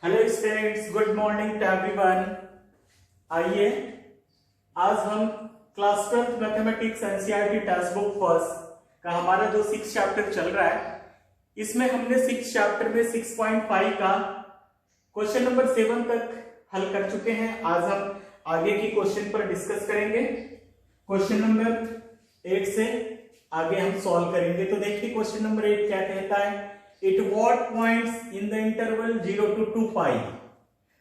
Hello students, good morning to everyone. आइए आज हम class 12 mathematics NCERT text book first का हमारा जो 6 चैप्टर चल रहा है, इसमें हमने 6 चैप्टर में 6.5 का क्वेश्चन नंबर 7 तक हल कर चुके हैं। आज हम आगे की क्वेश्चन पर डिस्कस करेंगे। क्वेश्चन नंबर 8 से आगे हम सॉल्व करेंगे। तो देखिए क्वेश्चन नंबर 8 क्या कहता है। At what points in the interval 0 to 2 pi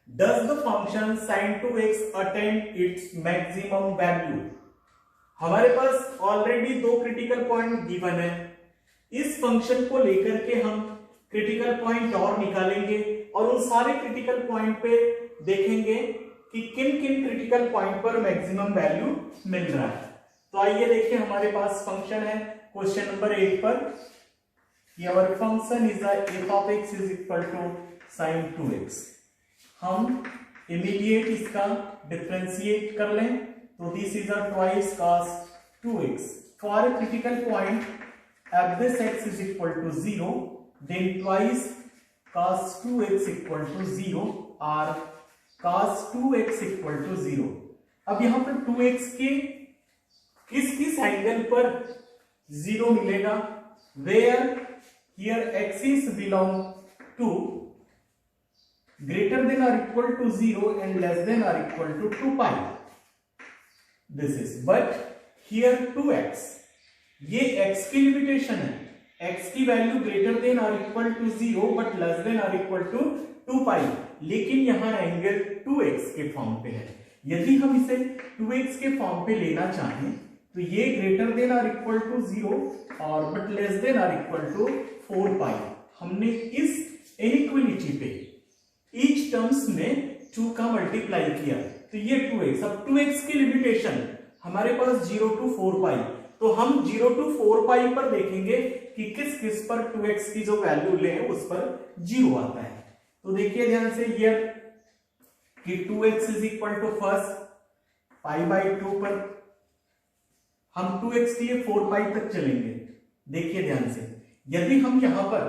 does the function sin 2x attain its maximum value? हमारे पास ऑलरेडी दो क्रिटिकल पॉइंट गिवन है। इस फंक्शन को लेकर के हम क्रिटिकल पॉइंट और निकालेंगे और उन सारे क्रिटिकल पॉइंट पे देखेंगे कि किन किन क्रिटिकल पॉइंट पर मैक्सिमम वैल्यू मिल रहा है। तो आइए देखिए, हमारे पास फंक्शन है क्वेश्चन नंबर 8 पर। Our function is f of x is equal to sin 2x। हम इमीडिएट इसका डिफरेंशिएट कर लें तो this is a twice cos 2x। For a critical point f this x is equal to 0, then twice cos 2x equal to 0 or cos 2x equal to 0। अब यहां पर 2x के किस एंगल पर 0 मिलेगा? Where here axis belong to greater than or equal to 0 and less than or equal to 2 pi। This is, but here 2x, ये x की limitation है। x की वैल्यू ग्रेटर देन और equal to 0 but less than और equal to 2 pi, लेकिन यहां angle 2x के form पे है। यदि हम इसे 2x के फॉर्म पे लेना चाहें तो ये ग्रेटर देन और इक्वल टू 0 और बट लेस देन और इक्वल टू 4 पाई। हमने इस इनइक्वालिटी पे ईच टर्म्स में 2 का मल्टीप्लाई किया तो ये 2x। अब 2x की लिमिटेशन हमारे पास 0 टू 4 पाई, तो हम 0 टू 4 पाई पर देखेंगे कि किस किस पर 2x की जो वैल्यू ले उस पर 0 आता है। तो देखिए ध्यान से ये कि 2x is equal to first pi by 2 पर हम 2x के लिए 4 पाई तक चलेंगे। देखिए ध्यान से, यदि हम यहां पर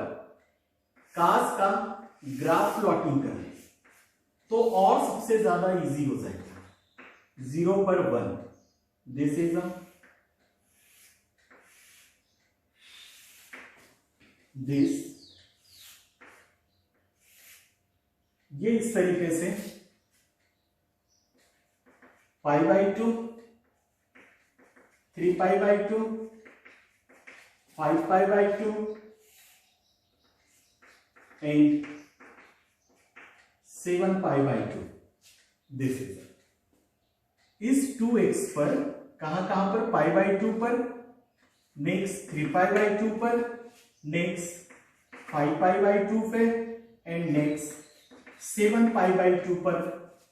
कास का ग्राफ प्लॉटिंग करें तो और सबसे ज्यादा इजी हो जाएगा। 0 पर 1, दिस इज दिस, ये इस तरीके से पाई by 2, 3 pi by 2, 5 pi by 2 and 7 pi by 2। This is, इस 2x पर कहां पर पाई बाई 2 पर, नेक्स्ट 3 पाई बाई 2 पर, नेक्स्ट 5 पाई बाई 2 पे एंड नेक्स्ट 7 पाई बाई 2 पर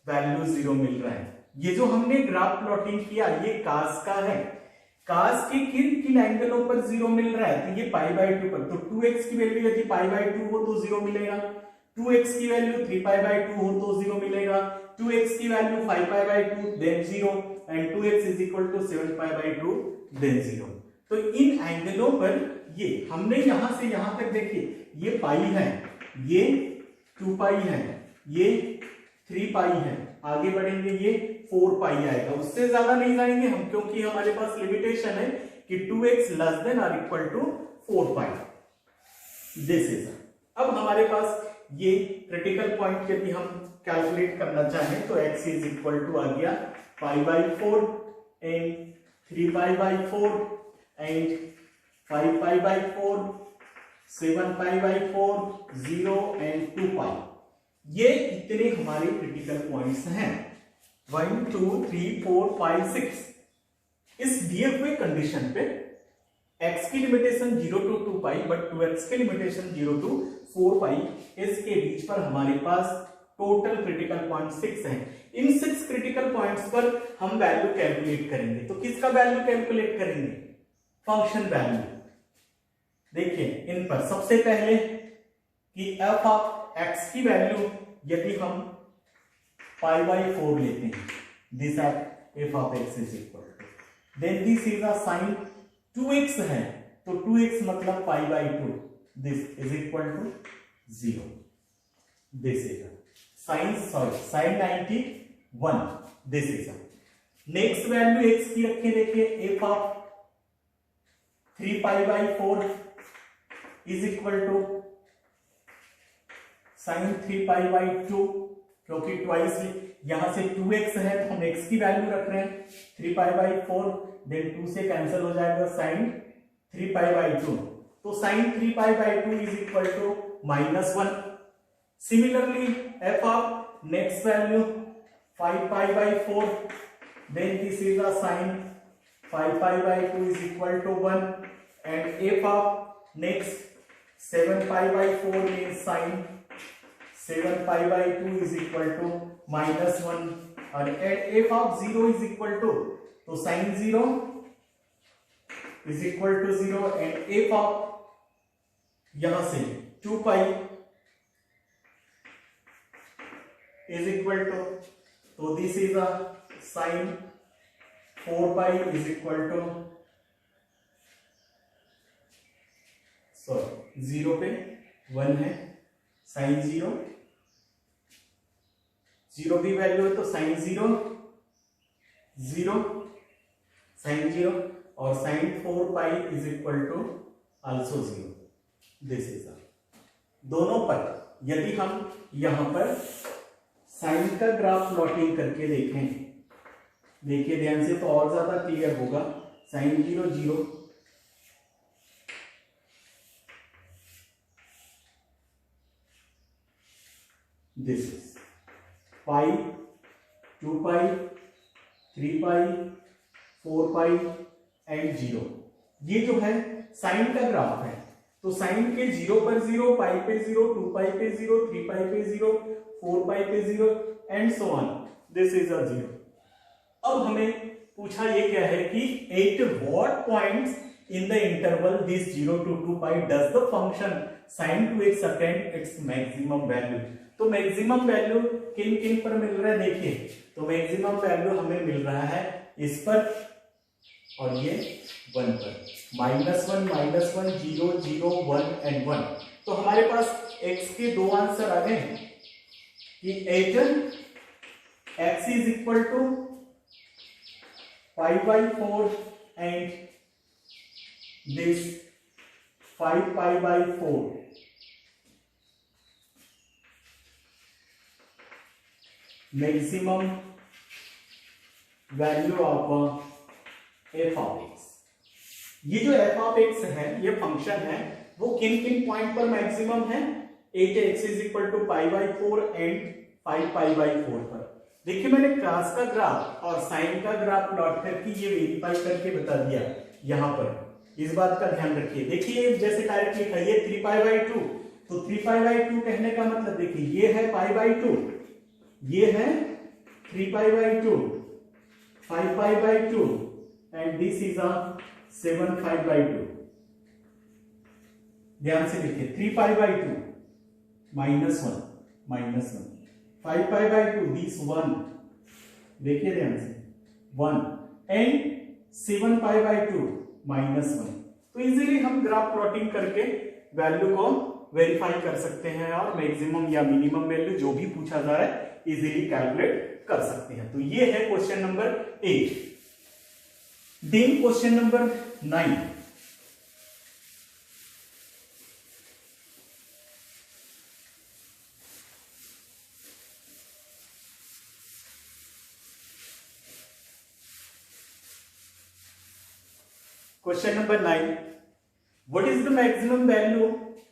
वैल्यू 0 मिल रहा है। ये जो हमने ग्राफ प्लॉटिंग किया ये कास का है। कास के किन किन एंगलों पर 0 मिल रहा है? तो ये पाई बाई 2 पर, तो 2x की वैल्यू यदि पाई बाई 2 हो तो 0 मिलेगा, 2x की वैल्यू 3 पाई बाई 2 हो तो 0 मिलेगा, 2x की value 5 pi by 2 then 0 and 2x is equal to 7 pi by 2 then 0। तो इन एंगलों पर ये हमने यहां से यहां तक देखिए, ये पाई है, ये 2 पाई है, ये 3 पाई है, आगे बढ़ेंगे ये 4 पाई आएगा। उससे ज्यादा नहीं जाएंगे हम, क्योंकि हमारे पास लिमिटेशन है कि 2x लेस देन और equal to 4 pi. This is, अब हमारे पास ये क्रिटिकल पॉइंट यदि हम कैलकुलेट करना चाहें तो x इज इक्वल टू आ गया पाई by 4 and 3 pi by 4 and 5 pi by 4, 7 pi by 4, 0 and 2 पाई। ये इतने हमारे क्रिटिकल पॉइंट्स हैं। 1 2 3 4 5 6। इस दिए हुए कंडीशन पे x की limitation 0 to 2 pi but 2x की लिमिटेशन 0 टू 4 पाई, इसके बीच पर हमारे पास टोटल क्रिटिकल पॉइंट 6 हैं। इन 6 क्रिटिकल पॉइंट्स पर हम वैल्यू कैलकुलेट करेंगे। तो किसका वैल्यू कैलकुलेट करेंगे? Function value. देखिए इन पर सबसे पहले कि f ऑफ x की वैल्यू यदि हम पाई बाई 4 लेते हैं, this f of x is equal to, then this is a sine 2x है तो 2x मतलब pi by 2, this is equal to 0। this is a sin 91, this is a next value x की रखे, देखिए f of 3 pi by 4 is equal to sine 3 pi by 2, क्योंकि twice यहां से 2x है तो हम x की वैल्यू रख रहे हैं 3 पाई बाई 4, देन 2 से कैंसिल हो जाएगा साइन 3 पाई बाई 2, तो sine 3 pi by 2 is equal to -1. Similarly f of next value 5 pi by 4, then this is a sin 5 pi by 2 is equal to 1, and f of next 7 pi by 4 means sin 7 pi by 2 is equal to -1, और f of 0 is equal to, तो sin 0 is equal to 0, and f of यहां से 2 pi is equal to, तो this is a sin 4 pi is equal to 0 पे 1 है, sin 0 भी value है तो sin 0 0 sin 0, और sin 4 pi is equal to also 0. This is दोनों पर यदि हम यहां पर साइन का ग्राफ प्लॉटिंग करके देखें, देखिए ध्यान से तो और ज्यादा क्लियर होगा. sin 0 0, this is pi 2 pi 3 pi 4 pi and 0. ये जो है साइन का ग्राफ है, तो साइन के 0 पर 0, पाई पे 0, 2 पाई पे 0, 3 पाई पे 0, 4 पाई पे 0 and so on. This is अ 0. अब हमें पूछा ये क्या है कि at what points in the interval this 0 to 2 pi does the function sin 2x attend its maximum value. तो मैक्सिमम वैल्यू किन किन पर मिल रहा है, देखिए तो मैक्सिमम वैल्यू हमें मिल रहा है इस पर और ये 1 पर, -1 0 0 1 एंड 1. तो हमारे पास x के दो आंसर आ गए कि 8 x is equal to 5 by 4 and this 5 pi by 4. Maximum value of f of x. ये जो f of x है, ये फंक्शन है, वो किन किन पॉइंट पर मैक्सिमम है, 8x is equal to pi by 4 and 5 pi by 4 पर. देखिए मैंने क्लास का ग्राफ और साइन का ग्राफ प्लॉट करके ये वेरीफाई करके बता दिया. यहां पर इस बात का ध्यान रखिए. देखिए जैसे डायरेक्ट लिखा है 3 पाई बाई 2, तो 3 पाई बाई 2 कहने का मतलब देखिए ये है पाई बाई 2, ये है 3 pi by 2, 5 pi by 2 and this is a 7 pi by 2. ध्यान से देखिए 3 pi by 2 -1 5 pi by 2 this 1, देखिए ध्यान से 1 एंड 7 पाई बाई 2 -1. तो इजीली हम ग्राफ प्लॉटिंग करके वैल्यू को वेरीफाई कर सकते हैं और मैक्सिमम या मिनिमम वैल्यू जो भी पूछा जा रहा है इजीली कैलकुलेट कर सकते हैं. तो ये है question number 8. Then question number 9. Question number 9. What is the maximum value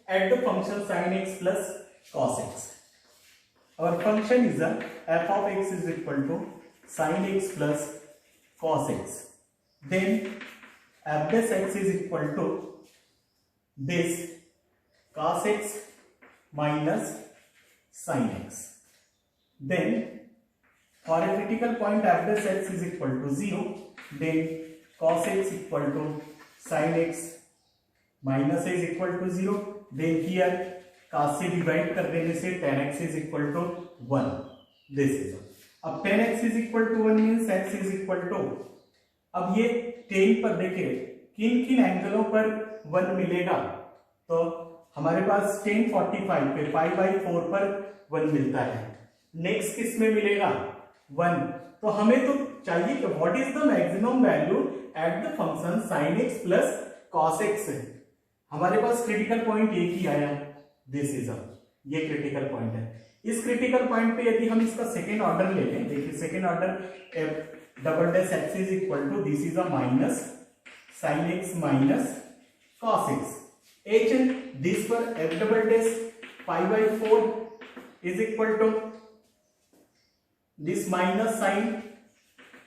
at the function sin x plus cos x? Our function is a f of x is equal to sin x plus cos x. Then f dash x is equal to this cos x minus sin x. Then for a critical point f dash x is equal to 0. Then cos x equal to sin x minus is equal to 0. Then here cos से divide कर देने से tan x is equal to 1. This is अब tan x is equal to 1 means x is equal to, अब ये tan पर देखिए किन किन एंगलों पर 1 मिलेगा, तो हमारे पास tan 45 पे पाई बाई 4 पर 1 मिलता है। नेक्स्ट किस में मिलेगा 1। तो हमें तो चाहिए कि what is the maximum value at the function sin x plus cos x। हमारे पास क्रिटिकल पॉइंट एक ही आया, दिस इज ये क्रिटिकल पॉइंट है। इस क्रिटिकल पॉइंट पे यदि हम इसका सेकेंड ऑर्डर ले लें, देखिए second order f double dash x is equal to this is a minus sin x minus cos x h, this पर f double dash pi by 4 is equal to this minus sin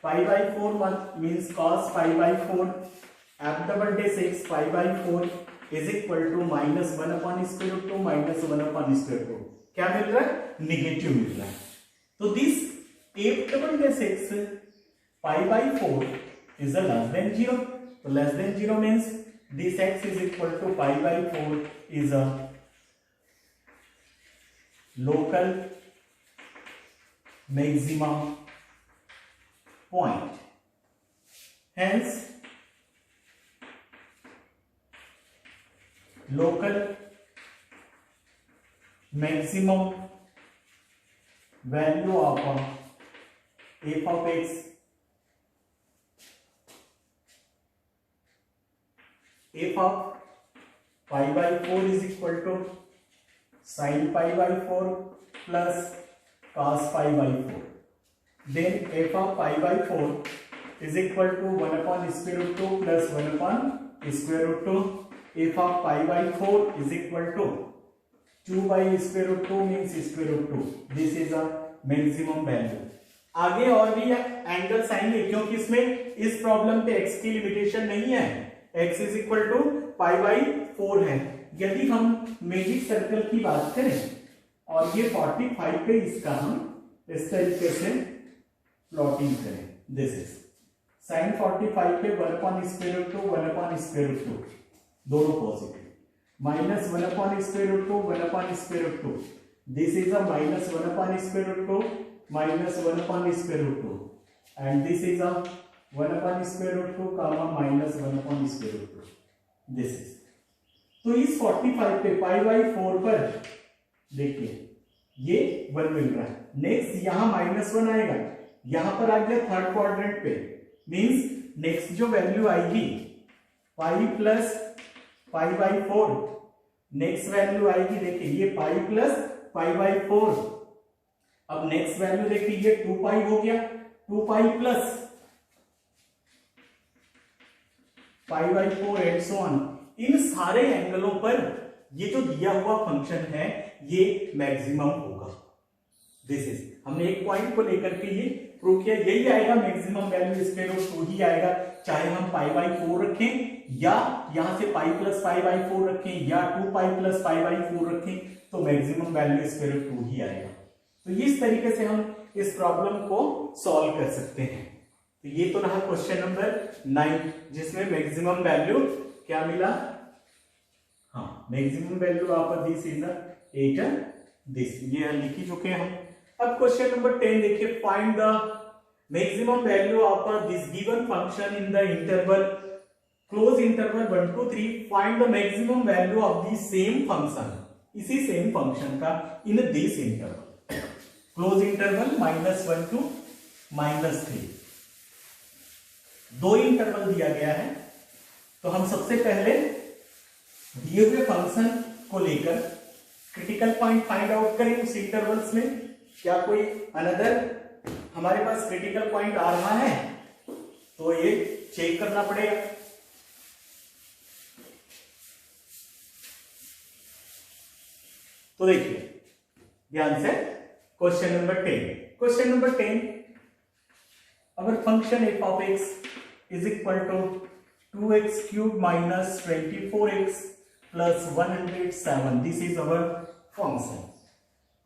pi by 4 means cos pi by 4 f double dash x pi by 4 is equal to minus 1 upon square root 2 minus 1 upon square root 2। क्या मिल रहा है negative मिल रहा है। तो this f double dash x pi by 4 is a less than 0। तो less than 0 means this x is equal to pi by 4 is a local maximum point, hence local maximum value of f of x f of pi by 4 is equal to sin pi by 4 plus cos pi by 4, then f of pi by 4 is equal to 1 upon square root 2 plus 1 upon square root 2। f of pi by 4 is equal to 2 by square root 2 means square root 2। this is a maximum value। आगे और भी angles आएंगे क्योंकि इसमें इस problem पे x की limitation नहीं है, x is equal to pi by 4 है। यदि हम मैजिक सर्कल की बात करें और ये 45 पे इसका हम इस तरीके से प्लॉटिंग करें, दिस इज साइन 45 पे 1 upon square root 2 1 upon square root 2 दोनों पॉजिटिव, minus 1 upon square root 2 1 upon square root 2, this is a minus 1 upon square root 2 minus 1 upon square root 2 and this is a 1 upon square root 2 comma minus 1 upon square root 2, this is. तो इस 45 पे पाई by 4 पर देखिए ये 1 मिल रहा है। Next यहां -1 आएगा, यहां पर आ गया थर्ड क्वाड्रेंट पे, मींस नेक्स्ट जो वैल्यू आएगी पाई plus pi by 4, next value आएगी देखिए ये पाई प्लस पाई बाई 4। अब नेक्स्ट वैल्यू देखिए ये 2 पाई हो गया, 2 pi plus pi by 4 and so on. इन सारे एंगलों पर ये जो दिया हुआ फंक्शन है ये मैक्सिमम होगा, दिस इज। हमने एक पॉइंट को लेकर के ये प्रूव किया, यही आएगा मैक्सिमम वैल्यू, स्क्वायर रूट 2 ही आएगा, चाहे हम पाई बाई 4 रखें या यहां से पाई प्लस पाई बाई 4 रखें या 2 पाई प्लस पाई बाई 4 रखें, तो मैक्सिमम वैल्यू स्क्वायर रूट 2 ही आएगा। तो इस तरीके से हम इस प्रॉब्लम को सॉल्व कर सकते हैं। तो ये तो रहा क्वेश्चन नंबर 9 जिसमें मैक्सिमम वैल्यू क्या मिला, हाँ मैक्सिमम वैल्यू आप दिस इज 8 दिस, ये लिख ही चुके हैं हम। अब क्वेश्चन नंबर 10 देखिए, find the maximum value of this given function in the interval close interval 1 to 3, find the maximum value of the same function, इसी सेम फंक्शन का in this interval close interval -1 to -3। दो interval दिया गया है, तो हम सबसे पहले दिए हुए फंक्शन को लेकर क्रिटिकल पॉइंट फाइंड आउट करें उस इंटरवल्स में। क्या कोई अनदर हमारे पास क्रिटिकल पॉइंट आ रहा है, तो ये चेक करना पड़ेगा। तो देखिए ध्यान से question number 10, question number 10, our function f of x is equal to 2x cube minus 24x plus 107, this is our function.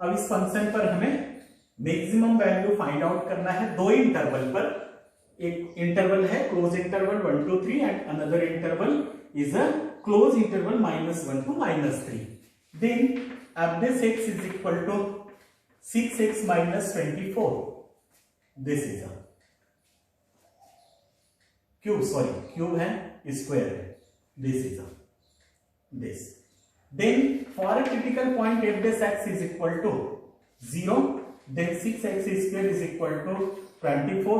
अब इस फंक्शन पर हमें मैक्सिमम वैल्यू फाइंड आउट करना है दो इंटरवल पर, एक इंटरवल है close interval 1 to 3 and another interval is a close interval -1 to -3। Then अब this x is equal to 6x minus 24, this is a cube, sorry cube है square है, this is a this, Then for a critical point f dash x is equal to 0, then 6x square is equal to 24,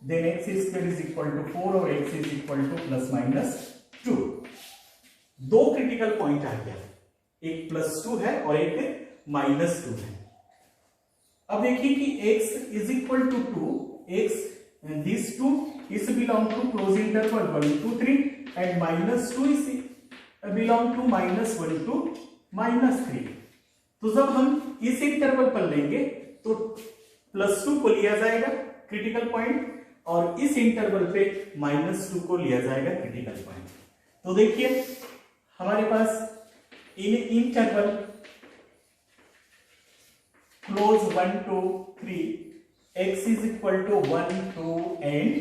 then x square is equal to 4 और x is equal to plus minus 2. दो critical point आ गया, एक +2 है और एक -2 है. अब देखिए कि x is equal to 2, x and these two is belong to close interval 1 to 3 and -2 is belong to -1 to -3. तो जब हम इस इंटरवल पर लेंगे तो +2 को लिया जाएगा क्रिटिकल पॉइंट और इस इंटरवल पे -2 को लिया जाएगा क्रिटिकल पॉइंट. तो देखिए हमारे पास इन interval close 1 to 3 x is equal to 1, 2 and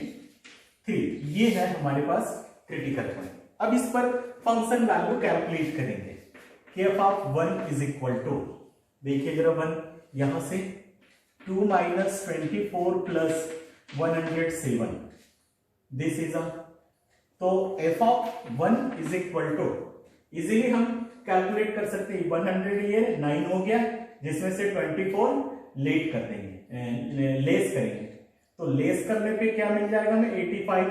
3, ये है हमारे पास क्रिटिकल पॉइंट. अब इस पर फंक्शन वैल्यू कैलकुलेट करेंगे कि f of 1 is equal to, देखिए जरा 1 यहां से 2 minus 24 plus 107, दिस इज तो f of 1 is equal to, easily हम कैलकुलेट कर सकते हैं 100, ये 9 हो गया जिसमें से 24 लेट कर देंगे, लेस करेंगे तो लेस करने पे क्या मिल जाएगा हमें 85,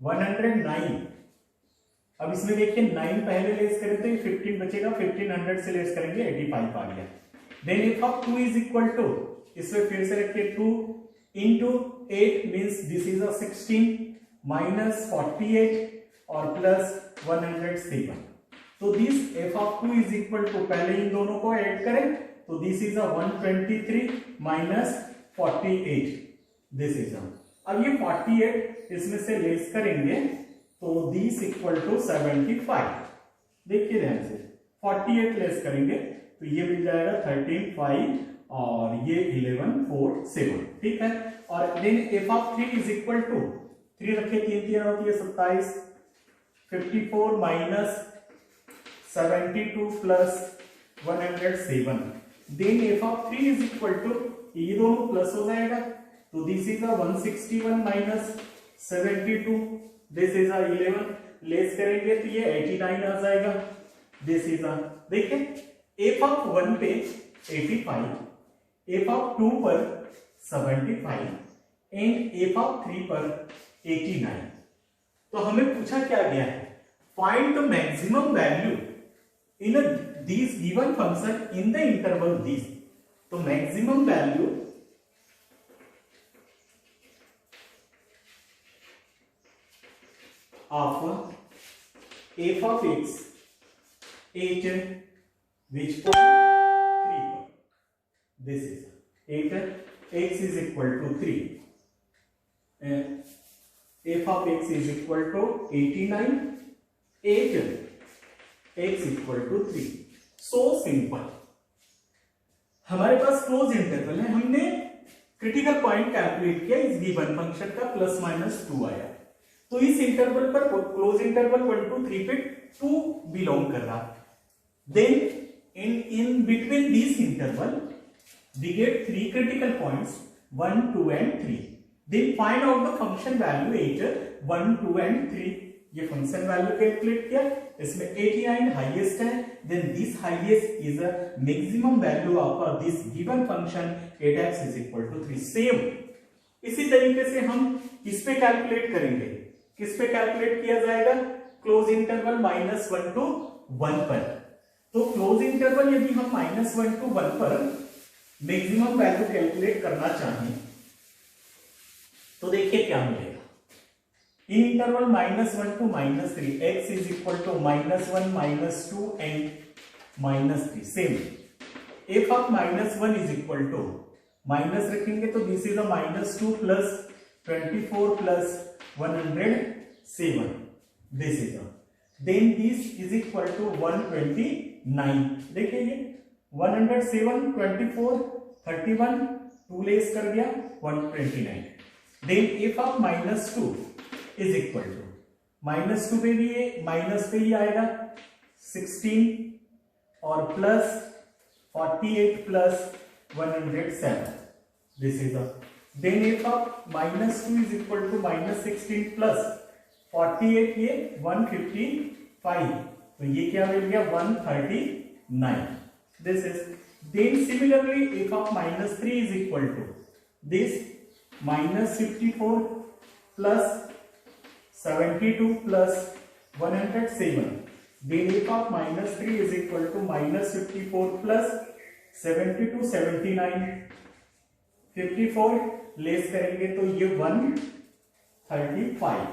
109. अब इसमें देखिए 9 पहले लेस करें तो ये 15 बचेगा, 1500 से लेस करेंगे 85 आ गया. Then f of 2 is equal to, इसमें फिर से रखिए 2 into 8 means this is a 16 minus 48 और प्लस 107. तो this f of 2 is equal to, पहले इन दोनों को ऐड करें तो this is a 123 minus 48, this is a, अब ये 48 इसमें से लेस करेंगे तो दिस इक्वल टू 75. देखिए ध्यान से 48 लेस करेंगे तो ये मिल जाएगा 13.5 और ये 11.47, ठीक है. और then f of 3 is equal to, 3 रखे 3 होती है 27, 54 minus 72 plus 107. Then f of 3 is equal to, ये दोनों प्लस हो जाएगा तो this is 161 minus 72, this is 11, less करेंगे तो ये 89 आ जाएगा, दिस इज देखिए f ऑफ 1 पे 85, f ऑफ 2 पर 75 एंड f ऑफ 3 पर 89. तो हमें पूछा क्या गया है, find the maximum value in this given function in the interval this. तो maximum value of f of x at which point 3 point, this is at x is equal to 3 and f of x is equal to 89 at x equal to 3. so simple. हमारे पास close interval है, हमने critical point calculate किया, इस given function का +-2 आया. तो इस interval पर क्लोज इंटरवल 1 to 3 पे 2 बिलोंग कर रहा. Then in between this interval we get 3 critical points 1, 2 and 3. Then find out the function value at 1, 2 and 3. ये फंक्शन वैल्यू कैलकुलेट किया, इसमें 89 हाईएस्ट है, then this highest is a maximum value of this given function at x is equal to 3. Same इसी तरीके से हम किस पे कैलकुलेट करेंगे, किस पे कैलकुलेट किया जाएगा, क्लोज इंटरवल -1 to 1 पर. तो क्लोज इंटरवल यदि हम -1 to 1 पर मैक्सिमम वैल्यू कैलकुलेट करना चाहें तो देखिए क्या मिलेगा. In interval -1 to -3 x is equal to -1, -2 and -3. Same f of -1 is equal to, minus रखेंगे तो this is a -2 plus 24 plus 107, this is then this is equal to 129. देखिए ये 107, 24, 31, 2 लेस कर दिया 129. Then f of -2 is equal to, -2 पे भी ये minus पे ही आएगा 16 और plus 48 plus 107, this is then f of -2 is equal to -16 plus 48, ये 155 तो ये क्या मिल गया 139. This is then similarly f of minus 3 is equal to this minus 54 plus 72 plus 107. Then f of minus 3 is equal to minus 54 plus 72 79. 54 less करेंगे तो ये 135.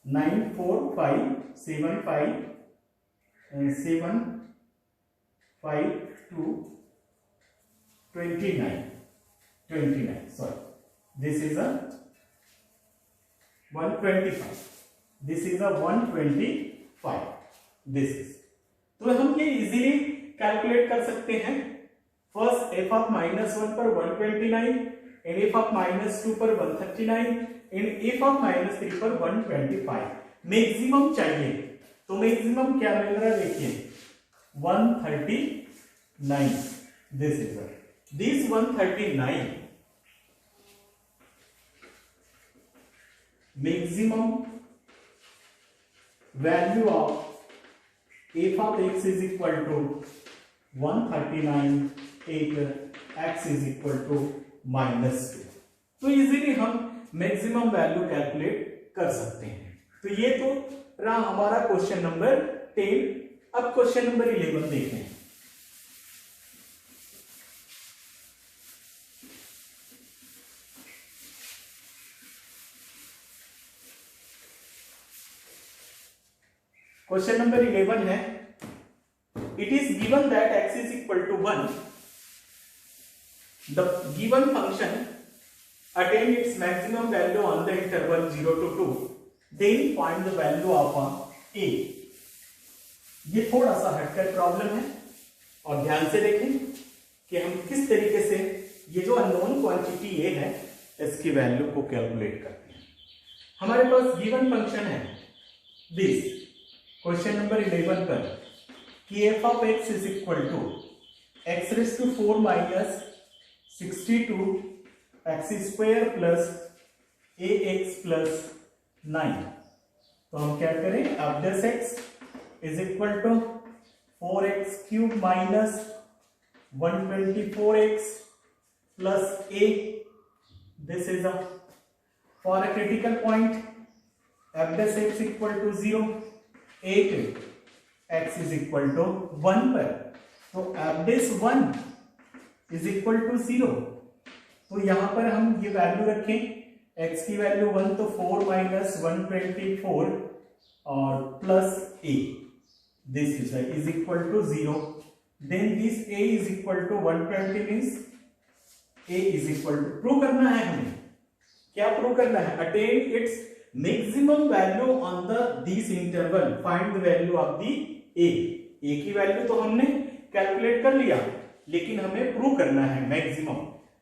94575 752 29. Sorry, this is a 125. This is a 125. This is, तो हम ये easily calculate कर सकते हैं. First f of -1 पर 129 एंड f ऑफ -2 पर 139 एंड f ऑफ -3 पर 125. मैक्सिमम चाहिए, तो मैक्सिमम क्या मिल रहा है देखिए 139. This is this 139 maximum value of f of x is equal to 139 8 x is equal to -2. तो इजीली हम मैक्सिमम वैल्यू कैलकुलेट कर सकते हैं. तो ये तो रहा हमारा क्वेश्चन नंबर 10. अब क्वेश्चन नंबर 11 देखें. क्वेश्चन नंबर 11 है, it is given that x is equal to 1. The given function attain its maximum value on the interval 0 to 2. Then find the value of a. ये थोड़ा सा हटकर problem है और ध्यान से देखें कि हम किस तरीके से ये जो अननोन क्वांटिटी a है इसकी वैल्यू को कैलकुलेट करते हैं. हमारे पास गिवन फंक्शन है दिस क्वेश्चन नंबर 11 पर कि f of x is equal to x raised to 4 minus 62 x square plus ax plus 9. तो हम क्या करें, अब this x is equal to 4x cube minus 124x plus a. This is a for a critical point f this x equal to 0. 8 x is equal to 1 पर तो f this 1 is equal to 0. तो यहां पर हम ये value रखें, x की value 1 तो 4 minus 124 और plus a. This is equal to 0. Then this a is equal to 120 means a is equal to, prove करना है हमें, क्या प्रूव करना है, attain its maximum value on the this interval. Find the value of the a. a की value तो हमने calculate कर लिया, लेकिन हमें प्रूव करना है मैक्सिमम.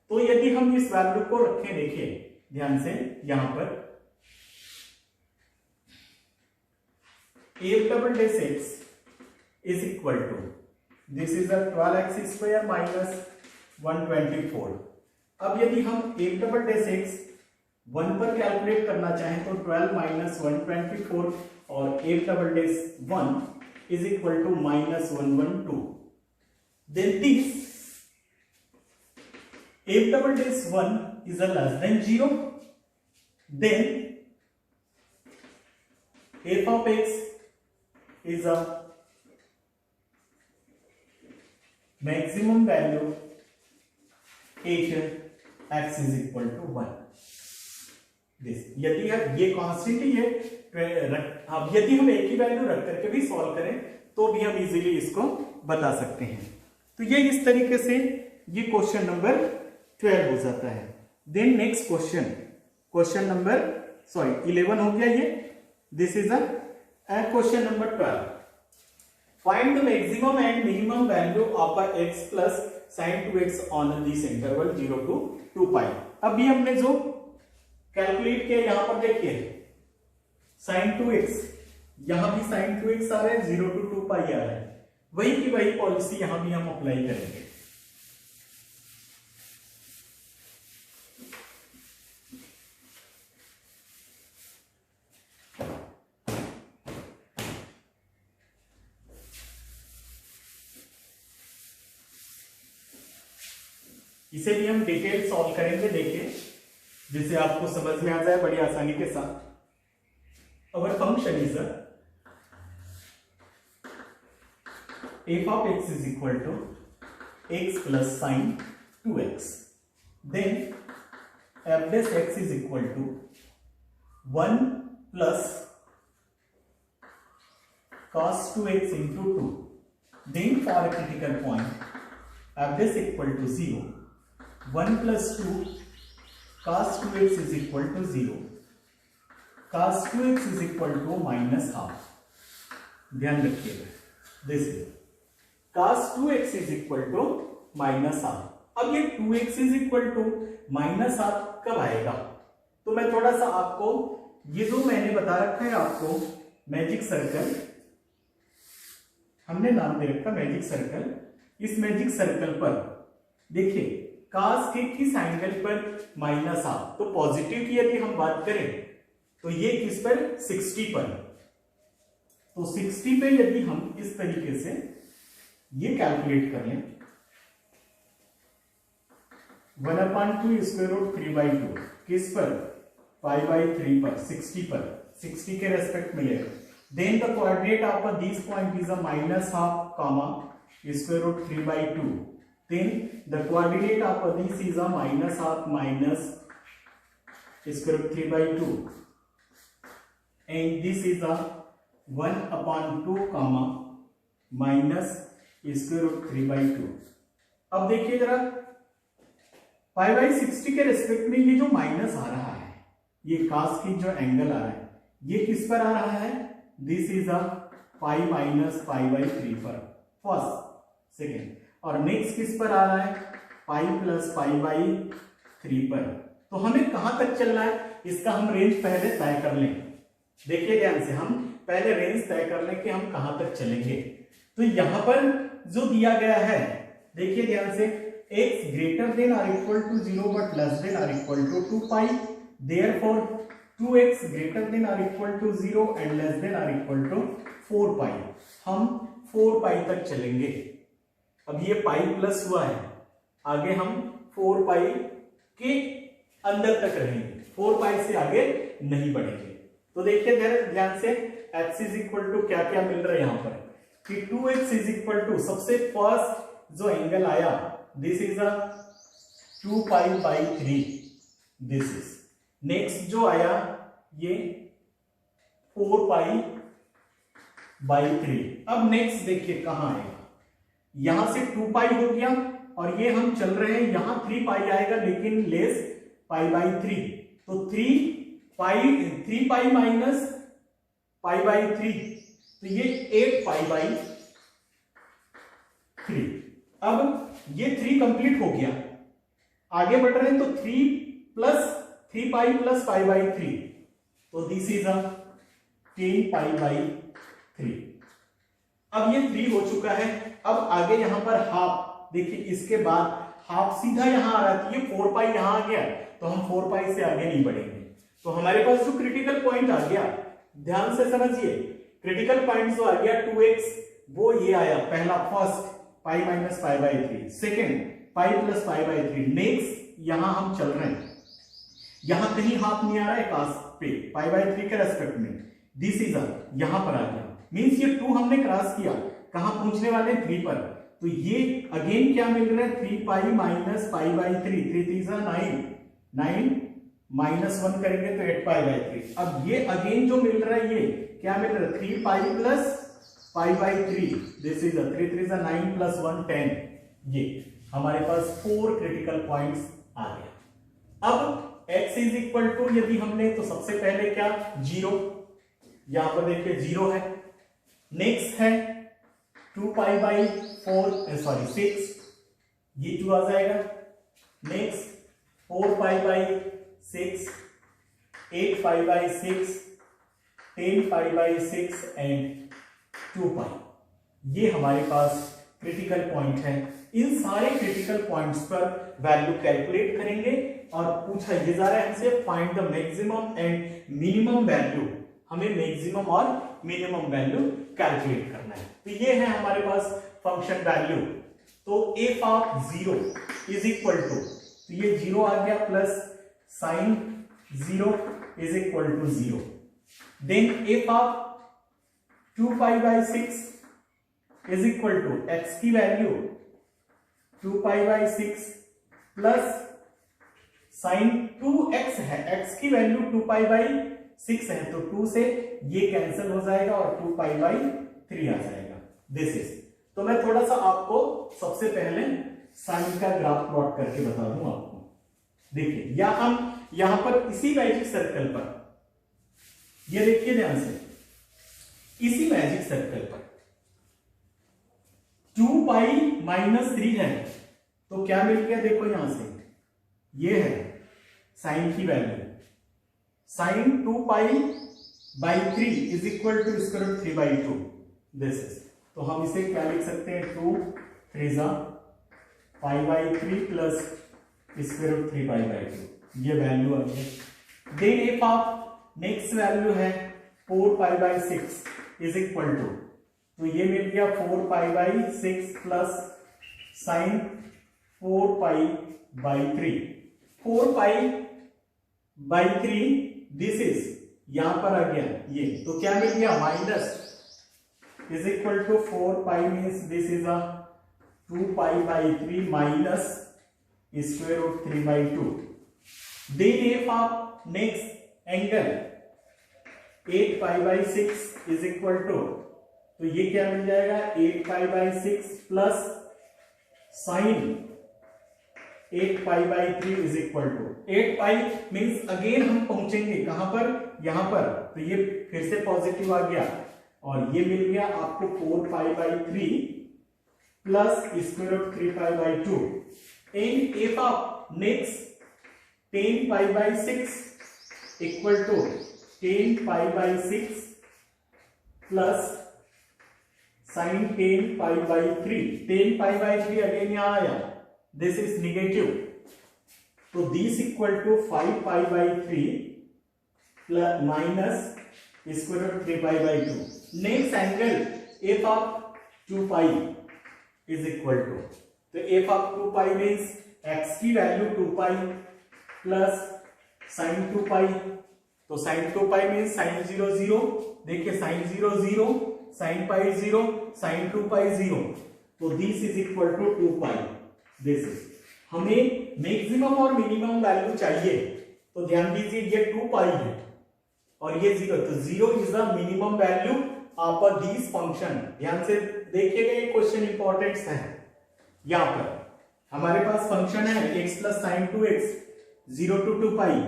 तो यदि हम इस वैल्यू को रखें, देखिए ध्यान से यहां पर f double dash x is equal to this is a 12x square minus 124. अब यदि हम f double dash x 1 पर कैलकुलेट करना चाहें तो 12 minus 124 और f double dash 1 is equal to minus 112. Then this f double dash 1 is a less than 0. Then f of x is a maximum value 8 x is equal to 1. यदि ये constant ही है, अब यदि हम एक ही वैल्यू रख करके भी सॉल्व करें तो भी हम इजीली इसको बता सकते हैं. तो ये इस तरीके से ये क्वेश्चन नंबर 12 हो जाता है. Then next question, question number 11 हो गया ये. This is a question number 12. Find the maximum and minimum value of x plus sin 2x on this interval 0 to 2 pi. अभी हमने जो कैलकुलेट किया यहां पर देखिए sin 2x, यहां भी sin 2x आ रहा है, 0 to 2 पाई आ रहा है. वही की वही पॉलिसी यहां भी हम अप्लाई करेंगे. इसे भी हम डिटेल सॉल्व करेंगे, देखिए जिसे आपको समझ में आ जाए बड़ी आसानी के साथ। Our function is f of x is equal to x plus sin 2x, then f dash x is equal to 1 plus cos 2x into 2, then for a critical point f dash equal to 0, 1 plus 2 cos 2x is equal to 0, cos 2x is equal to minus half। ध्यान रखिएगा, this is cos 2x is equal to minus half। अब ये 2x is equal to minus half कब आएगा? तो मैं थोड़ा सा आपको ये जो मैंने बता रखा है आपको मैजिक सर्कल, हमने नाम दे रखा मैजिक सर्कल। इस मैजिक सर्कल पर देखिए cos के किस एंगल पर माइनस हाफ, तो पॉजिटिव की यदि हम बात करें तो ये किस पर 60 पर, तो 60 पे यदि हम इस तरीके से ये कैलकुलेट कर लें 1/2 स्क्वायर रूट 3/2 किस पर 5/3 पर 60 पर 60 के रेस्पेक्ट मिलेगा। Then the coordinate of this point is a minus half comma square root 3/2, then the coordinate of this is a minus half minus square root 3/2 and this is a 1/2 comma minus square root 3/2। अब देखिए जरा 5/60 के respect में ये जो minus आ रहा है, ये cos की जो एंगल आ रहा है ये किस पर आ रहा है, दिस इज अ 5 माइनस 5/3 पर फर्स्ट सेकेंड, और नेक्स्ट किस पर आ रहा है 5 प्लस 5/3 पर। तो हमें कहां तक चलना है इसका हम रेंज पहले तय कर लें। देखिए ध्यान से, हम पहले रेंज तय कर लें कि हम कहां तक चलेंगे। तो यहां पर जो दिया गया है देखिए ध्यान से, x greater than or equal to 0 but less than or equal to 2 pi, therefore 2x greater than or equal to 0 and less than or equal to 4 pi. हम 4 पाई तक चलेंगे। अब ये पाई प्लस हुआ है, आगे हम 4 पाई के अंदर तक रहेंगे, 4 पाई से आगे नहीं बढ़ेंगे। तो देखिए ध्यान से, x इज इक्वल टू क्या क्या मिल रहा है यहां पर कि 2x इज इक्वल टू सबसे फर्स्ट जो एंगल आया दिस इज अ 2 पाई/3, दिस इज नेक्स्ट जो आया ये 4 पाई/3। अब नेक्स्ट देखिए कहां आएगा, यहां से 2 पाई हो गया और ये हम चल रहे हैं यहां 3 पाई आएगा लेकिन लेस पाई/3, तो 3 पाई माइनस पाई/3, तो ये 8 पाई/3। अब ये 3 कंप्लीट हो गया, आगे बढ़ रहे हैं तो 3 पाई प्लस पाई/3, तो दिस इज अ 10 पाई/3। अब ये 3 हो चुका है। अब आगे यहां पर हाफ, देखिए इसके बाद हाफ सीधा यहां आ रहा है, तो ये 4 पाई यहां आ गया, तो हम 4 पाई से आगे नहीं बढ़ेंगे। तो हमारे पास जो क्रिटिकल पॉइंट आ गया, ध्यान से समझिए, क्रिटिकल पॉइंट जो आ गया 2x, वो ये आया पहला फर्स्ट पाई माइनस पाई/3, सेकेंड पाई प्लस पाई/3। नेक्स्ट यहां हम चल रहे हैं, यहां कहीं हाफ नहीं आ रहा है cos पे पाई/3 के रेस्पेक्ट में, दिस इज यहां पर आ गया, मींस ये 2 हमने क्रॉस किया, कहां पहुंचने वाले 3 पर, तो ये अगेन क्या मिल रहा है 3 पाई माइनस पाई/3, 3 3 9 माइनस 1 करेंगे तो 8 पाई/3। अब ये अगेन जो मिल रहा है ये क्या मिल रहा है 3 पाई प्लस पाई/3, दिस इज 3 3 9 प्लस 1 10। ये हमारे पास 4 क्रिटिकल पॉइंट्स आ गया। अब x इज इक्वल टू यदि हमने, तो सबसे पहले क्या 0, यहां पर देखिए 0 है, नेक्स्ट है 2 पाई/4 सॉरी 6, ये 2 आ जाएगा, नेक्स्ट 4 पाई/6, 8 पाई/6, 10 पाई/6 एंड 2 पाई। ये हमारे पास क्रिटिकल पॉइंट है। इन सारे क्रिटिकल पॉइंट्स पर वैल्यू कैलकुलेट करेंगे और पूछा ये जा रहा है हमसे find the maximum and minimum value. हमें मैक्सिमम और मिनिमम वैल्यू कैलकुलेट करना है। तो ये है हमारे पास फंक्शन वैल्यू तो f of 0 is equal to, तो ये 0 आ गया plus sine 0 is equal to 0। Then f of 2 pi by 6 is equal to x की value 2 pi by 6 plus sign 2x है, x की वैल्यू 2 पाई बाई 6 है, तो 2 से ये कैंसिल हो जाएगा और 2 पाई बाई 3 आ जाएगा। दिस इज, तो मैं थोड़ा सा आपको सबसे पहले साइन का ग्राफ प्लॉट करके बता दूं आपको। देखिए या हम यहां पर इसी मैजिक सर्कल पर, ये देखिए ध्यान से, इसी मैजिक सर्कल पर 2 पाई माइनस 3 है, तो क्या मिल गया देखो यहां से, ये है साइन की value, sine 2 pi by 3 is equal to square root 3 by 2। This is, तो हम इसे क्या लिख सकते हैं, 2 3 pi by 3 plus square root 3 pi by 2, ये वैल्यू आ गई। Then f of next value है 4 pi by 6 is equal to, तो ये मिल गया 4 pi by 6 plus sine 4 pi by 3, 4 pi by 3, this is यहां पर आ गया ये, तो क्या मिल गया minus is equal to 4 pi means this is a 2 pi by 3 minus square root 3 by 2। Then f of next angle 8 pi by 6 is equal to, तो ये क्या मिल जाएगा 8 pi by 6 plus sine 8 pi by 3 is equal to 8 pi means again हम पहुंचेंगे कहां पर, यहां पर, तो ये फिर से पॉजिटिव आ गया और ये मिल गया आपको 4 pi by 3 plus square root 3 pi by 2। And f of next 10 pi by 6 equal to 10 pi by 6 plus sine 10 pi by 3, 10 pi by 3 again यहां आया, this is negative, तो this equal to 5 pi by 3 plus minus square root 3 pi by 2। next angle f of 2 pi is equal to, तो f of 2 pi means x की value 2 pi plus sin 2 pi, तो sin 2 pi means sin 0 0, देखिए sin 0 0, sin pi 0, sin 2 pi 0, तो this is equal to 2 pi। This is, हमें maximum और minimum value चाहिए, तो ध्यान दीजिए ये 2 पाई है और ये 0, तो 0 is the minimum value of this function. ध्यान से देखिएगा, ये क्वेश्चन इंपॉर्टेंट है। यहां पर हमारे पास फंक्शन है x plus sign 2x 0 to 2 पाई,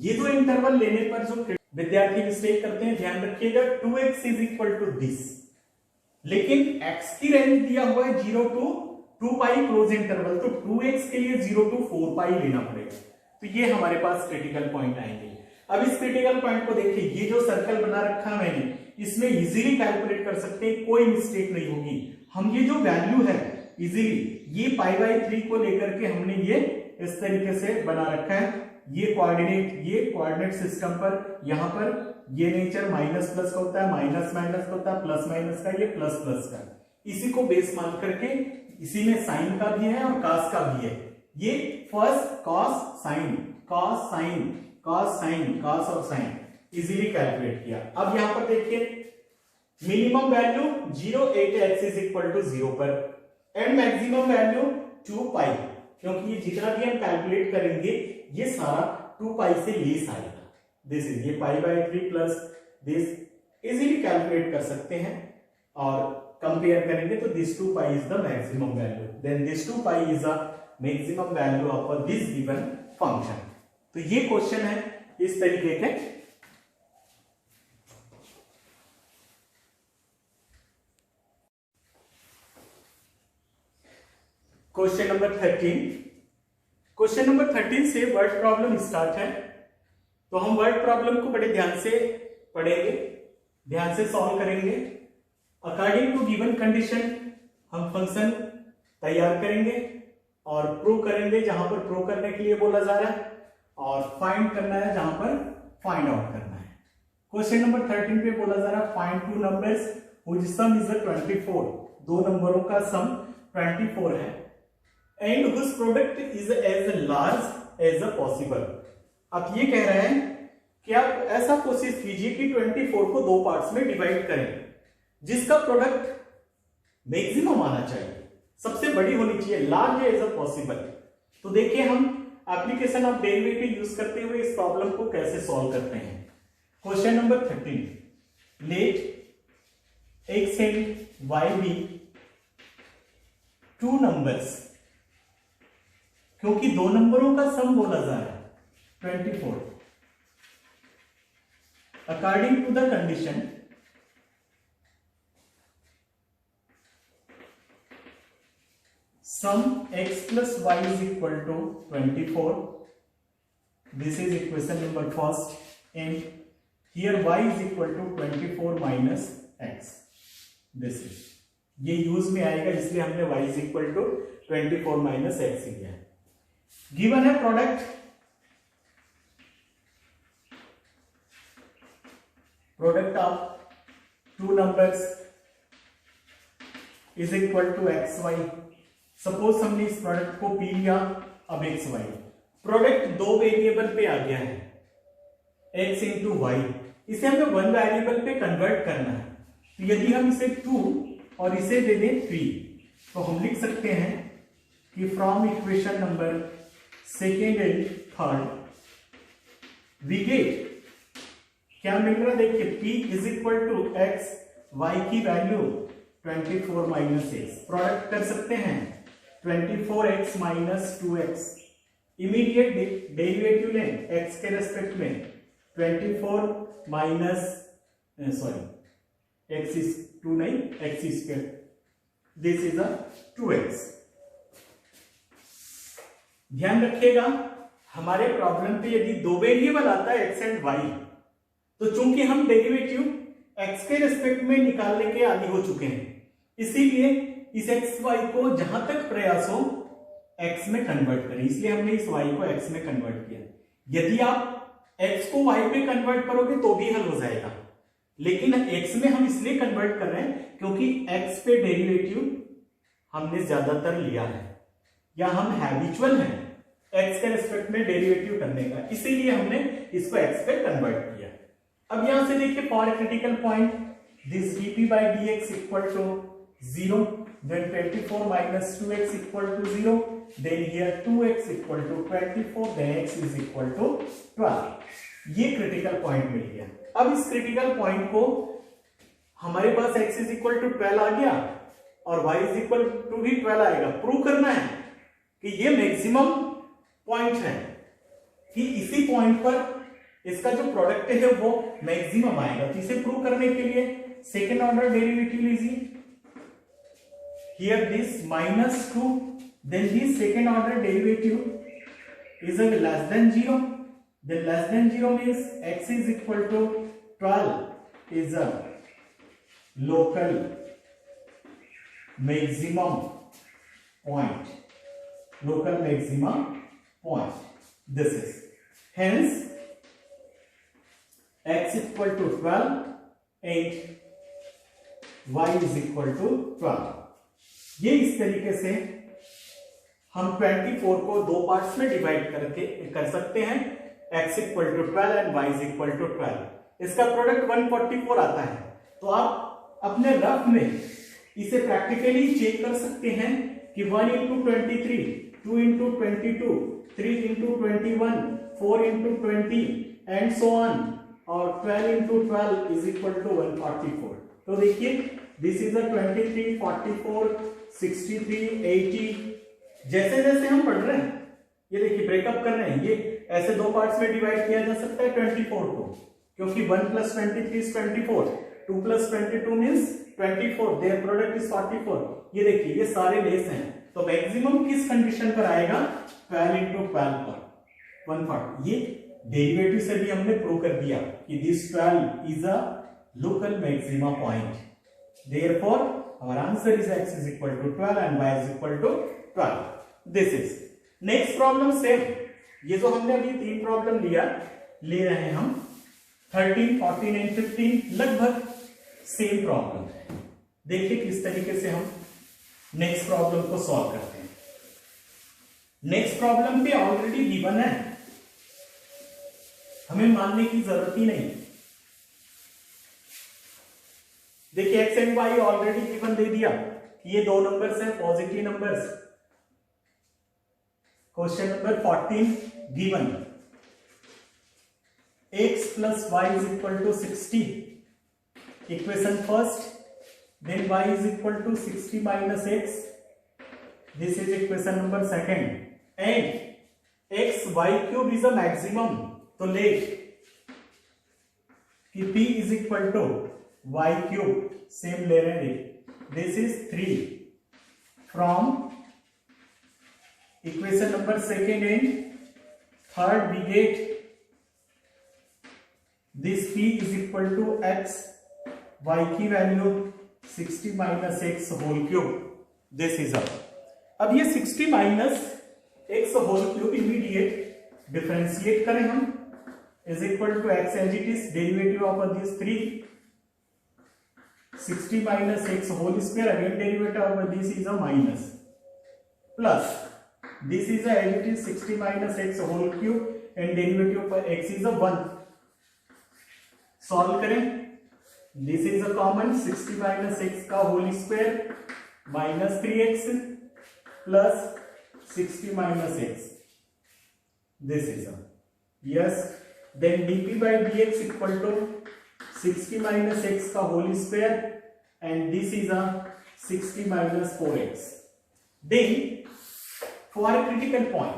ये दो इंटरवल लेने पर जो विद्यार्थी मिस्टेक करते हैं, ध्यान रखिएगा 2x is equal to this, लेकिन x की रेंज दिया हुआ है 0 to 2 पाई क्लोज इंटरवल, तो 2x के लिए 0 to 4 पाई लेना पड़ेगा, तो ये हमारे पास क्रिटिकल पॉइंट आएंगे। अब इस क्रिटिकल पॉइंट को देखिए, ये जो सर्कल बना रखा मैंने, इसमें इजीली कैलकुलेट कर सकते हैं, कोई मिस्टेक नहीं होगी। हम ये जो वैल्यू है इजीली ये पाई बाई 3 को लेकर के हमने ये इस तरीके से बना रखा है, ये कोऑर्डिनेट सिस्टम पर, यहां पर ये नेचर माइनस प्लस का होता है, माइनस माइनस का होता है, प्लस माइनस का, ये प्लस प्लस का, इसी को बेस मान करके इसी में साइन का भी है और कॉस का भी है, ये first cos sine, cos sine, cos sine, cos और साइन इजीली कैलकुलेट किया। अब यहां पर देखिए minimum value 0 8x is equal to 0 पर एंड मैक्सिमम वैल्यू 2 पाई, क्योंकि ये जितना भी हम कैलकुलेट करेंगे ये सारा 2 पाई से लेस आएगा। दिस इज, ये pi by 3 plus this easily calculate कर सकते हैं और कंपेयर करेंगे, तो this 2 pi is the maximum value, then this 2 pi is the maximum value of this given function. तो ये क्वेश्चन है इस तरीके के। क्वेश्चन नंबर 13, क्वेश्चन नंबर 13 से वर्ड प्रॉब्लम स्टार्ट है, तो हम वर्ड प्रॉब्लम को बड़े ध्यान से पढ़ेंगे, ध्यान से सॉल्व करेंगे। अकॉर्डिंग टू गिवन कंडीशन हम फंक्शन तैयार करेंगे और प्रूव करेंगे जहां पर प्रूव करने के लिए बोला जा रहा है, और फाइंड करना है जहां पर फाइंड आउट करना है। क्वेश्चन नंबर 13 पे बोला जा रहा है find two numbers which sum is 24, दो नंबरों का सम 24 है and whose product is as large as a possible. अब ये कह रहे हैं कि आप ऐसा कोशिश कीजिए कि 24 को दो पार्ट्स में डिवाइड करें जिसका प्रोडक्ट मैक्सिमम आना चाहिए, सबसे बड़ी होनी चाहिए, लार्ज एज अ पॉसिबल। तो देखिए हम एप्लीकेशन ऑफ डेरिवेटिव यूज करते हुए इस प्रॉब्लम को कैसे सॉल्व करते हैं। Question number 13, let x and y be two numbers, क्योंकि दो नंबरों का सम बोला जा रहा है 24, according to the condition sum x plus y is equal to 24. This is equation number first, and here y is equal to 24 minus x. This is ये use में आएगा इसलिए हमने y is equal to 24 minus x लिया। Given है product of two numbers is equal to x y. Suppose हमने इस product को पी लिया, अब एक्स वाई, प्रोडक्ट दो वेरिएबल पे आ गया है, एक्स इंटू वाई, इसे हमें वन वेरिएबल पे कन्वर्ट करना है। तो यदि हम इसे 2 और इसे दे दें 3, तो हम लिख सकते हैं कि from equation number second and third we get, क्या मिल रहा है देखिए, p is equal to x, y की वैल्यू 24 माइनस एक्स, प्रोडक्ट कर सकते हैं 24x minus 2x, immediate derivative लें x के रेस्पेक्ट में 24 माइनस सॉरी x इज 2 नहीं, x square, this is a 2x। ध्यान रखिएगा हमारे प्रॉब्लम पे यदि दो वेरिएबल आता है x एंड y, तो चूंकि हम डेरिवेटिव x के रेस्पेक्ट में निकालने के आदी हो चुके हैं, इसीलिए इस एक्स वाई को जहां तक प्रयास हो एक्स में कन्वर्ट करें, इसलिए हमने इस वाई को एक्स में कन्वर्ट किया। यदि आप एक्स को वाई पे कन्वर्ट करोगे तो भी हल हो जाएगा, लेकिन एक्स में हम इसलिए कन्वर्ट कर रहे हैं क्योंकि एक्स पे डेरिवेटिव हमने ज्यादातर लिया है या हम हैबिचुअल हैं एक्स के रेस्पेक्ट में डेरिवेटिव करने का, इसीलिए हमने इसको एक्स पे कन्वर्ट किया। अब यहां से देखिए for critical point this dp by dx equal to 0, then 24 minus 2x equal to 0, then here 2x equal to 24, then x is equal to 12। ये क्रिटिकल पॉइंट मिल गया। अब इस क्रिटिकल पॉइंट को हमारे पास x is equal to 12 आ गया और y is equal to भी 12 आएगा। प्रूव करना है कि ये मैक्सिमम पॉइंट है, कि इसी पॉइंट पर इसका जो प्रोडक्ट है वो मैक्सिमम आएगा। तो इसे प्रूव करने के लिए सेकेंड ऑर्डर डेरिवेटिव लीजिए। Here this minus 2, then this second order derivative is less than 0. Then less than 0 means x is equal to 12 is a local maximum point. Local maximum point. This is hence x equal to 12 and y is equal to 12. ये इस तरीके से हम 24 को दो parts में divide करके कर सकते हैं, x equal to 12 and y equal to 12। इसका प्रोडक्ट 144 आता है। तो आप अपने रफ में इसे प्रैक्टिकली चेक कर सकते हैं कि 1 into 23, 2 into 22, 3 into 21, 4 into 20 and so on, और 12 इंटू 12 इज इक्वल टू 144। तो देखिए दिस इज 23, 44, 63, 80, जैसे जैसे हम पढ़ रहे हैं ये देखिए ब्रेकअप कर रहे हैं, ये ऐसे दो पार्ट्स में डिवाइड किया जा सकता है 24 को, क्योंकि 1 plus 23 is 24, 2 plus 22 means 24, their product is 44। ये देखिए ये सारे लेस हैं, तो मैक्सिमम किस कंडीशन पर आएगा, 12 into 12 पर 140। ये डेरिवेटिव से भी हमने प्रूव कर दिया कि this 12 is a local maxima point, therefore our answer is x is equal to 12 and y is equal to 12। this is next problem same, ये जो हमने अभी तीन प्रॉब्लम ले रहे हैं हम 13, 14 एंड 15 लगभग सेम प्रॉब्लम है। देखिए किस तरीके से हम नेक्स्ट प्रॉब्लम को सॉल्व करते हैं। नेक्स्ट प्रॉब्लम पे ऑलरेडी गिवन है, हमें मानने की जरूरत ही नहीं। देखिए x and y already given दे दिया, ये दो नंबर्स हैं positive numbers. Question number 14 given x plus y is equal to 60, equation first, then y is equal to 60 minus x, this is equation number second, and x y cube is a maximum, तो ले कि p is equal to y cube, same ले रहे हैं, this is 3 from equation number second and third we get this p is equal to x, y की value 60 minus x whole cube, this is अब ये 60 minus x whole cube immediate differentiate करें हम, is equal to x as it is, derivative of this 3, 60 minus x whole square, again derivative of this is a minus, plus this is as it is 60 minus x whole cube and derivative of x is a 1। Solve करें, this is a common 60 minus x का whole square minus 3x plus 60 minus x, this is a yes, then dp by dx equal to 60 minus x का whole square and this is a 60 minus 4x। Then for a critical point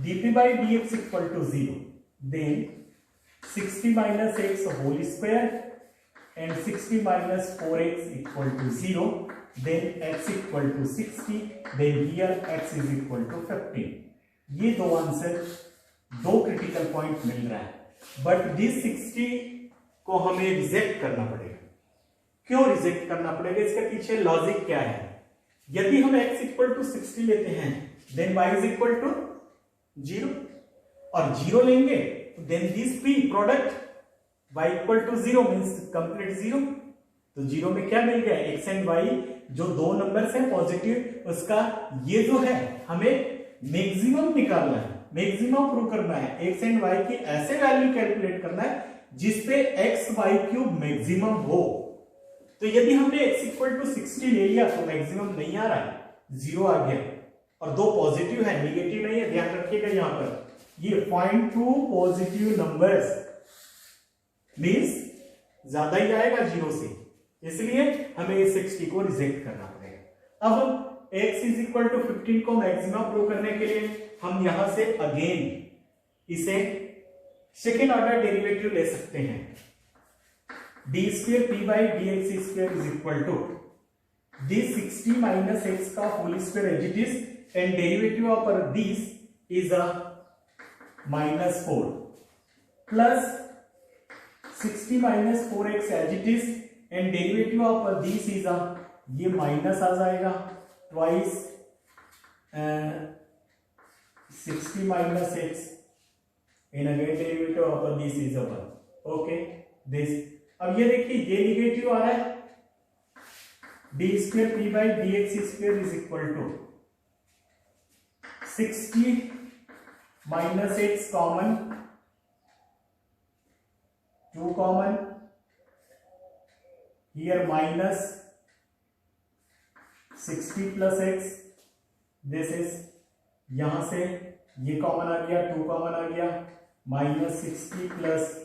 dp by dx equal to 0, then 60 minus x whole square and 60 minus 4x equal to 0, then x equal to 60, then here x is equal to 15। ये दो answer, दो critical point मिल रहा है, but this 60 को हमें reject करना पड़ेगा। क्यों रिजेक्ट करना पड़ेगा, इसके पीछे लॉजिक क्या है? यदि हम x इक्वल टू 60 लेते हैं then y is equal to 0, और 0 लेंगे then this p product y equal to 0 means complete 0, तो 0 में क्या मिल गया, x एंड y जो दो नंबर्स हैं पॉजिटिव, उसका ये जो है हमें मैक्सिमम निकालना है, मैक्सिमम प्रूव करना है, x एंड y की ऐसे वैल्यू कैलकुलेट करना है जिसपे x y क्यूब मैक्सिमम हो। तो यदि हमने x इक्वल टू 60 ले लिया तो मैक्सिमम नहीं आ रहा है, 0 आ गया, और दो पॉजिटिव है, निगेटिव नहीं है, ध्यान रखिएगा यहाँ पर ये 0.2 पॉजिटिव नंबर्स मींस ज्यादा ही आएगा 0 से, इसलिए हमें इस 60 को रिजेक्ट करना पड़ेगा। अब x इज इक्वल टू 15 को मैक्सिमम प्रूव करने के लिए हम यहां से अगेन इसे सेकेंड ऑर्डर डेरिवेटिव ले सकते हैं, d square p by d x square is equal to this 60 minus x का whole square as it is and derivative of this is a -4 plus 60 minus 4x as it is and derivative of this is a, ये minus आ जाएगा twice 60 minus x and again derivative of this is a 1, okay this। अब ये देखिए ये negative आ रहा है, d square p by dx square is equal to 60 minus x common, 2 common, here minus 60 plus x, this is यहां से ये common आ गया, 2 कॉमन आ गया, minus 60 plus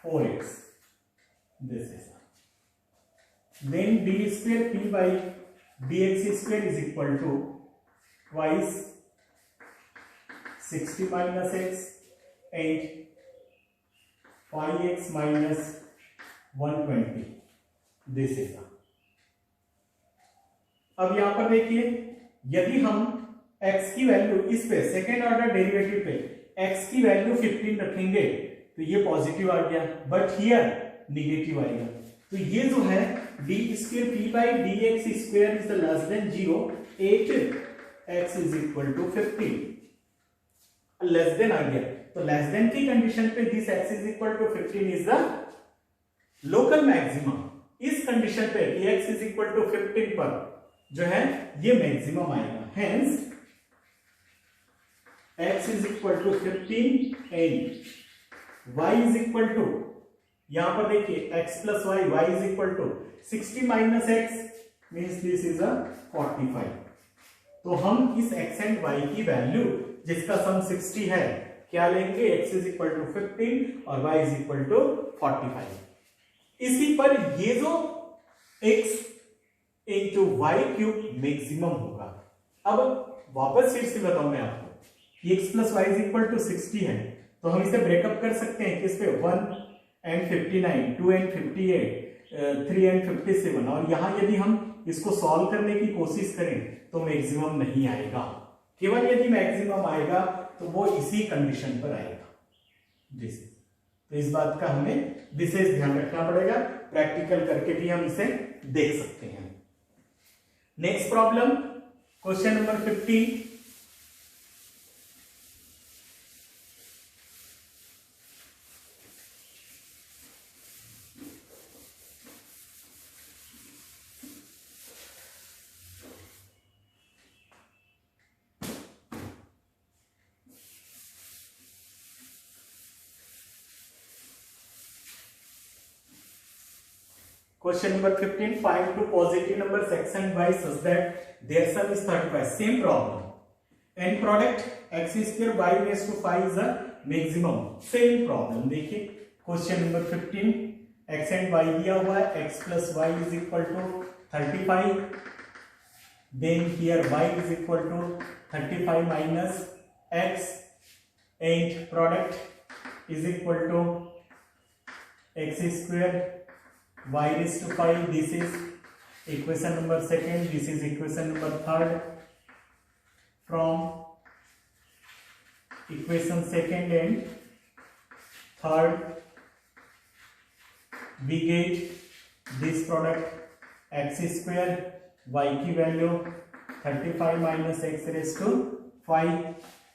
4x, this is then d square p by dx square is equal to twice 60 minus x and 5x minus 120, this is। अब यहां पर देखिए यदि हम x की वैल्यू इस पे सेकेंड ऑर्डर डेरिवेटिव पे x की वैल्यू 15 रखेंगे तो ये पॉजिटिव आ गया, बट हियर निगेटिव आएगा, तो ये जो है d square p by d x square is less than 0 8 x is equal to 15, less than आ गया, तो लेस देन की कंडीशन पे this x is equal to 15 is the local maximum. इस कंडीशन पे x इज इक्वल टू 15 पर जो है ये मैक्सिमम आएगा। Hence x is equal to 15 and y is equal to, यहां पर देखिए x plus y, y is equal to 60 minus x means this is 45। तो हम इस x एंड y की वैल्यू जिसका सम 60 है क्या लेंगे, x इज इक्वल टू 15 और y इज इक्वल टू 45। इसी पर ये जो x into y cube maximum होगा। अब वापस फिर से बताऊं मैं आपको, x plus y is equal to 60 है तो हम इसे ब्रेकअप कर सकते हैं किस पे, 1 एंड 59, 2 एंड 58, 3 एंड 57। और यहां यदि हम इसको सॉल्व करने की कोशिश करें तो मैक्सिमम नहीं आएगा। केवल यदि मैक्सिमम आएगा तो वो इसी कंडीशन पर आएगा। जी, तो इस बात का हमें विशेष ध्यान रखना पड़ेगा, प्रैक्टिकल करके भी हम इसे देख सकते हैं। Next problem, question number 15। Question number 15, find two positive numbers x and y such that their sum is 35. Same problem. N product x square y raised to 5 is a maximum. Same problem. देखिए question number 15, x and y दिया हुआ है, x plus y is equal to 35. Then here y is equal to 35 minus x and product is equal to x square y raised to 5. This is equation number second, this is equation number third. From equation second and third we get this product x square y की value 35 minus x raise to 5।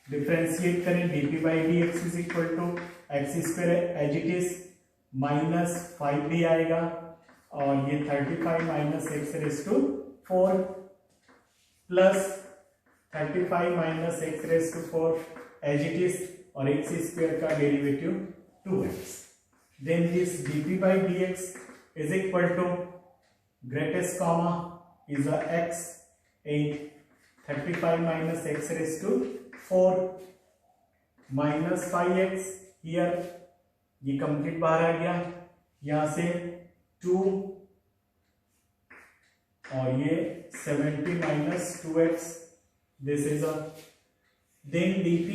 डिफ्रेंशिएट करें, dp by dx is equal to x square as it is minus 5 भी आएगा और ये 35 minus x raise to 4 plus 35 minus x raise to 4 as it is और x square का derivative 2x। Then this dp by dx is equal to greatest comma is a x and 35 minus x raise to 4 minus 5x here, ये complete बाहर आ गया, यहां से 2 और ये 70 minus 2x, this is a, then dp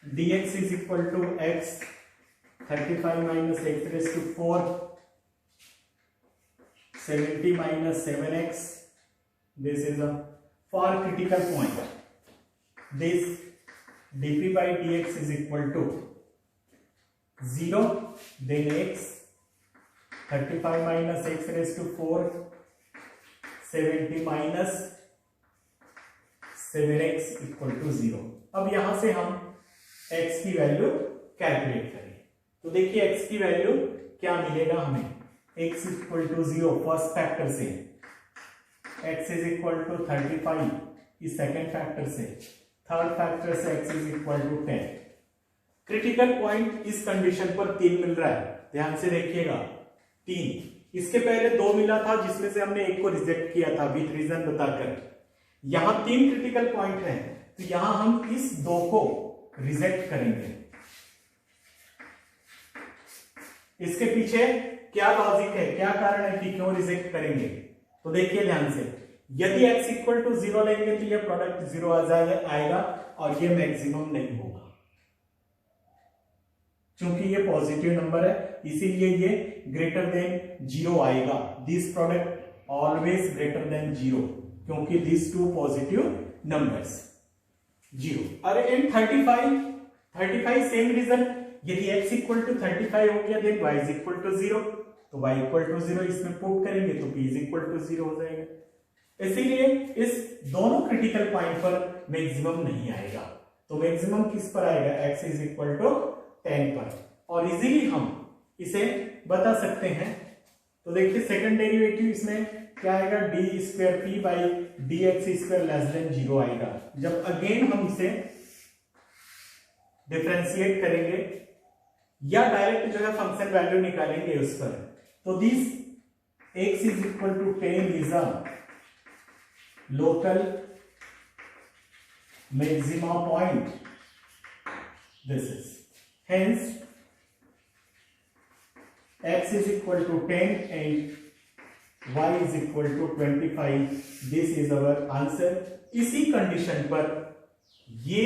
dx is equal to x 35 minus x raise to 4 70 minus 7x, this is a, for critical point this dp by dx is equal to 0, then x 35 minus x raised to 4 70 minus 7x equal to 0। अब यहां से हम x की value calculate करें तो देखिए x की value क्या मिलेगा हमें, x equal to 0 first factor से, x इज इक्वल टू 35 इस सेकेंड फैक्टर से, थर्ड फैक्टर से x is equal to 10। Critical point इस कंडीशन पर 3 मिल रहा है, ध्यान से देखिएगा 3। इसके पहले 2 मिला था जिसमें से हमने एक को रिजेक्ट किया था विथ रीजन बताकर। यहां 3 क्रिटिकल पॉइंट हैं तो यहां हम इस 2 को रिजेक्ट करेंगे। इसके पीछे क्या लॉजिक है, क्या कारण है कि क्यों रिजेक्ट करेंगे, तो देखिए ध्यान से, यदि x इक्वल टू 0 लेंगे तो ये प्रोडक्ट 0 आएगा और ये मैक्सिमम नहीं होगा क्योंकि ये पॉजिटिव नंबर है, इसीलिए ये ग्रेटर देन 0 आएगा। This product always greater than 0 क्योंकि दिस टू पॉजिटिव नंबर्स 0। अरे इन 35 सेम रीजन, यदि x इक्वल टू 35 हो गया then y is equal to 0, तो y इक्वल टू 0 इसमें पुट करेंगे तो p इज इक्वल टू 0 हो जाएगा। इसीलिए इस दोनों क्रिटिकल पॉइंट पर मैक्सिमम नहीं आएगा, तो मैक्सिमम किस पर आएगा, x इज इक्वल टू 10 पर। और इजीली हम इसे बता सकते हैं तो देखिए सेकंड डेरिवेटिव इसमें क्या आएगा, D square p by d x square less than 0 आएगा। जब अगेन हम इसे डिफरेंशिएट करेंगे या डायरेक्ट जो है फंक्शन वैल्यू निकालेंगे उस पर, तो this x is equal to 10 is a local maxima point, this is hence x is equal to 10 and y is equal to 25, this is our answer। इसी कंडीशन पर ये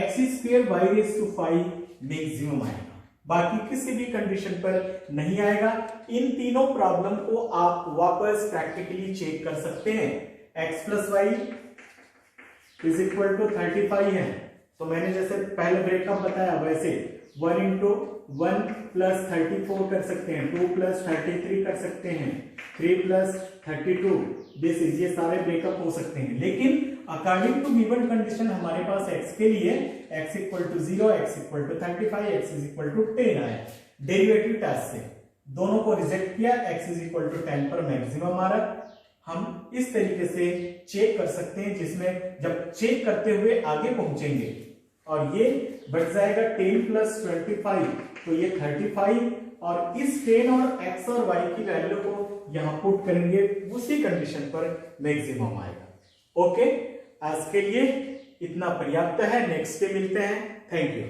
x square y raise to 5 maximum आएगा, बाकी किसी भी condition पर नहीं आएगा। इन तीनों प्रॉब्लम को आप वापस प्रैक्टिकली चेक कर सकते हैं। x plus y is equal to 35 है, तो मैंने जैसे पहले ब्रेकअप बताया वैसे 1 इंटू 1 प्लस 34 कर सकते हैं, 2 प्लस 33 कर सकते हैं, 3 प्लस 32, दिस इज, ये सारे ब्रेकअप हो सकते हैं। लेकिन अकॉर्डिंग टू गिवन कंडीशन हमारे पास x के लिए x equal to 0, x equal to 35, x is equal to 10 आया। डेरिवेटिव टेस्ट से दोनों को रिजेक्ट किया, x इज इक्वल टू 10 पर मैक्सिमम आ रहा। हम इस तरीके से चेक कर सकते हैं, जिसमें जब चेक करते हुए आगे पहुंचेंगे और ये बढ़ जाएगा 10 प्लस 25, तो ये 35, और इस 10 और x और y की वैल्यू को यहां पुट करेंगे, उसी कंडीशन पर मैक्सिमम आएगा। ओके, आज के लिए इतना पर्याप्त है, नेक्स्ट डे मिलते हैं। Thank you.